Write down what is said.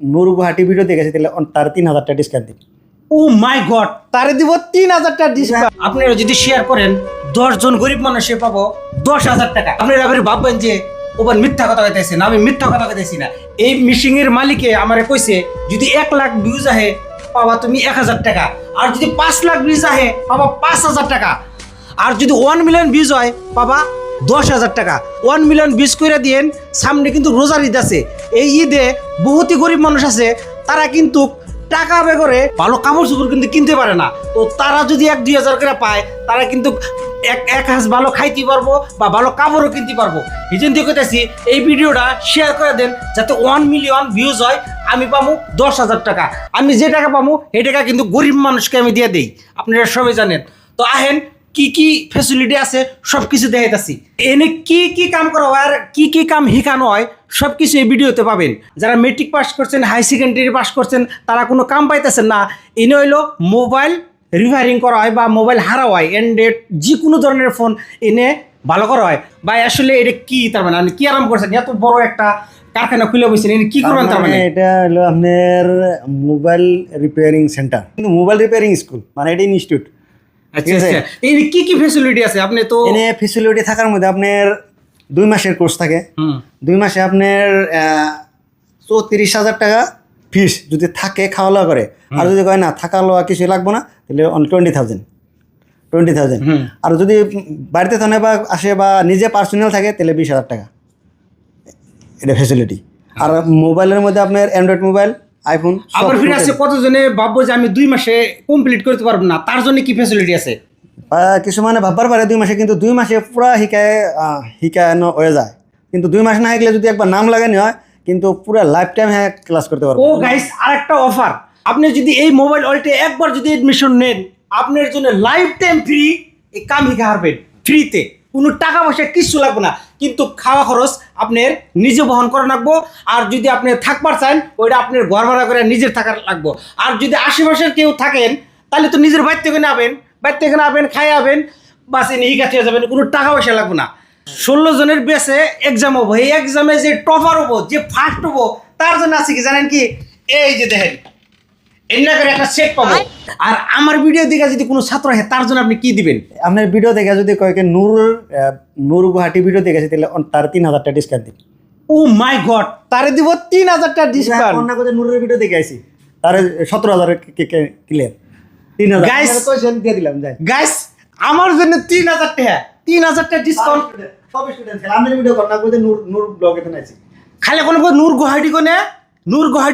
নূর Guwahati video দেখেছি তাহলে তার 3000 টাকা ডিসকাউন্ট দিন। ও মাই গড, তারে দিব 3000 টাকা ডিসকাউন্ট। আপনারা যদি শেয়ার করেন 10 জন গরিব মানুষে পাবো 10,000 টাকা। আপনারা আবার ভাববেন যে ওবার মিথ্যা কথা কইতেছেন, আমি মিথ্যা কথা কইতেছি না। এই মিশিং এর মালিকে আমারে কইছে যদি 1 লাখ ভিউজ আহে পাবা তুমি 1000 টাকা, আর যদি 5 লাখ ভিউজ আহে পাবা 5000 টাকা, আর যদি 1 মিলিয়ন ভিউজ হয় পাবা 10,000 টাকা। 1 মিলিয়ন ভিউজ করে দিয়েন। সামনে কিন্তু রোজার ঈদ আছে। এই ঈদে বহুতই গরিব মানুষ আছে, তারা কিন্তু টাকা বে করে ভালো কাপড় চোপড় কিন্তু কিনতে পারে না। তো তারা যদি 1-2 হাজার করে পায়, তারা কিন্তু এক হাজ ভালো খাইতে পারবো বা ভালো কাপড়ও কিনতে পারবো। এই জন্য কইতেছি এই ভিডিওটা শেয়ার করে দেন যাতে 1 মিলিয়ন ভিউজ হয়, আমি পাবো 10,000 টাকা। আমি যে টাকা পাবো এই টাকা কিন্তু গরিব মানুষকে আমি দিয়ে দেই, আপনারা সবাই জানেন। তো আহেন কি কি ফ্যাসিলিটি আছে সব কিছু দেখাইতেছি। এনে কি কি কাম করা হয় আর কি কি কাম শিখানো হয় সব কিছু এই ভিডিওতে পাবেন। যারা মেট্রিক পাস করছেন, হাই সেকেন্ডারি পাস করছেন, তারা কোনো কাম পাইতেছেন না, এনে হইলো মোবাইল রিপেয়ারিং করা হয় বা মোবাইল হারা হয়, অ্যান্ড্রয়েড যে কোনো ধরনের ফোন এনে ভালো করা হয়। বা আসলে এটা কি, তার মানে আপনি কি আরাম করছেন, এত বড় একটা কারখানা খুলে বসেন, এনে কি করবেন? তার মানে এটা হলো আপনার মোবাইল রিপেয়ারিং সেন্টার, কিন্তু মোবাইল রিপেয়ারিং স্কুল, মানে এটা ইনস্টিটিউট। আচ্ছা আচ্ছা, এনে কি কি ফ্যাসিলিটি আছে? আপনি তো এনে ফ্যাসিলিটি থাকার মধ্যে আপনার 2 মাসের কোর্স থাকে। 2 মাসে আপনার 34,000 টাকা ফিস যদি থাকে, খাওয়া দাওয়া করে। আর যদি কয় না থাকা লওয়া কিছু লাগবে না, তাহলে অনলি 20,000। আর যদি বাড়িতে থাকে বা আসে বা নিজে পার্সোনাল থাকে তাহলে 20,000 টাকা, এটা ফ্যাসিলিটি। আর মোবাইলের মধ্যে আপনার অ্যান্ড্রয়েড মোবাইল, আইফোন। আবার ফিরে আছে কতজনে ভাববো যে আমি 2 মাসে কমপ্লিট করতে পারবো না, তার জন্য কি ফ্যাসিলিটি আছে? কিছু মানে ভাববার পারে 2 মাসে, কিন্তু 2 মাসে পুরা শিখানো হয়ে যায়। কিন্তু 2 মাস না শিখলে যদি একবার নাম লাগানি হয়, কিন্তু পুরো লাইফ টাইম হ্যাঁ ক্লাস করতে পারবো। ও গাইস, আরেকটা অফার, আপনি যদি এই মোবাইল ওয়ার্ল্ডে একবার যদি এডমিশন নেন, আপনার জন্য লাইফ টাইম ফ্রি এই কাম শিখা হারবেন ফ্রিতে, কোনো টাকা পয়সা কিছু লাগবে না। কিন্তু খাওয়া খরচ আপনার নিজে বহন করা লাগবো। আর যদি আপনি থাকবার চান, ওইটা আপনার ঘর ভাড়া করে নিজের থাকার লাগবো। আর যদি আশেপাশের কেউ থাকেন, তাহলে তো নিজের বাড়ি থেকে আবেন, খাই আবেন, বাস এনে হিকাতে যাবেন, কোনো টাকা পয়সা লাগবে না। 16 জনের বেসে এক্সাম হবো। এই এক্সামে যে টপার হবো, যে ফার্স্ট হবো, তার জন্য আছে কি জানেন কি? এই যে দেখেন, এমনি করে একটা সেট পাবো। আর আমার ভিডিও দেখে যদি কোনো ছাত্র হয়, তার জন্য আপনি কি দিবেন? আপনার ভিডিও দেখে যদি কয়েক নূর গুয়াহাটি ভিডিও দেখেছি তাহলে তার 3000 টাকা ডিসকাউন্ট দিন। ও মাই গড, তারে দিব 3000 টাকা ডিসকাউন্ট। অন্য কোথাও নূরের ভিডিও দেখে আইছি, তার 17,000 ক্লিয়ার। 3000 Guys, দিয়ে দিলাম। যাই গাইস, আমার জন্য 3000 টাকা, 3000 টাকা ডিসকাউন্ট। সব স্টুডেন্ট আপনার ভিডিও কর না, নূর ব্লগে তো নাইছি খালি কোনো নূর গুয়াহাটি কোনে, নূর গুয়াহাটি